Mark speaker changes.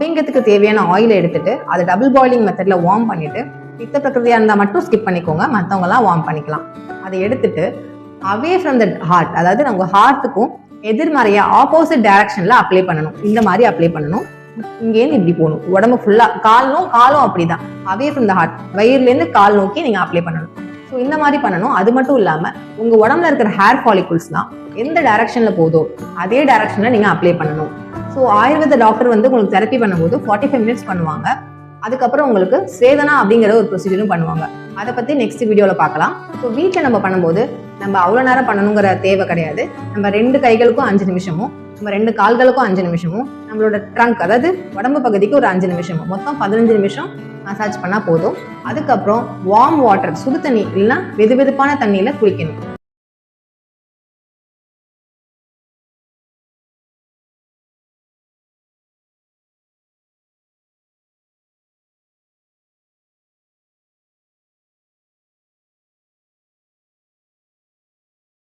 Speaker 1: அபிங்கத்துக்கு தேவையான ஆயிலை எடுத்துட்டு அதை டபுள் பாயிலிங் மெத்தட்ல வார்ம் பண்ணிட்டு, பித்த பிரகிருதியா இருந்தா மட்டும் ஸ்கிப் பண்ணிக்கோங்க, மற்றவங்க எல்லாம் வார்ம் பண்ணிக்கலாம். அதை எடுத்துட்டு அவே ஃப்ரம் த ஹார்ட், அதாவது நம்ம ஹார்ட்டுக்கும் எதிர்மறையா ஆப்போசிட் டைரக்ஷன்ல அப்ளை பண்ணணும். இந்த மாதிரி அப்ளை பண்ணணும். இங்கேருந்து இப்படி போகணும், உடம்பு ஃபுல்லா, காலும் அப்படிதான், அவே ஃப்ரம் த ஹார்ட், வயிறுல இருந்து கால் நோக்கி நீங்க அப்ளை பண்ணணும். ஸோ இந்த மாதிரி பண்ணணும். அது மட்டும் இல்லாம உங்க உடம்புல இருக்கிற ஹேர் ஃபாலிகுல்ஸ்லாம் எந்த டைரக்ஷன்ல போதோ அதே டைரக்ஷன்ல நீங்க அப்ளை பண்ணணும். ஸோ ஆயுர்வேத டாக்டர் வந்து உங்களுக்கு தெரப்பி பண்ணும்போது 45 மினிட்ஸ் பண்ணுவாங்க. அதுக்கப்புறம் உங்களுக்கு சேதனா அப்படிங்கிற ஒரு ப்ரொசீஜரும் பண்ணுவாங்க. அதை பத்தி நெக்ஸ்ட் வீடியோல பார்க்கலாம். ஸோ வீட்டில் நம்ம பண்ணும்போது நம்ம அவ்வளோ நேரம் பண்ணணுங்கிற தேவை கிடையாது. நம்ம 2 கைகளுக்கும் 5 நிமிஷமும், நம்ம 2 கால்களுக்கும் 5 நிமிஷமும், நம்மளோட ட்ரங்க் அதாவது உடம்பு பகுதிக்கு ஒரு 5 நிமிஷமும், மொத்தம் 15 நிமிஷம் மசாஜ் பண்ணா போதும். அதுக்கப்புறம் வார்ம் வாட்டர், சுடு தண்ணி இல்லைன்னா வெது வெதுப்பான தண்ணியில குளிக்கணும்.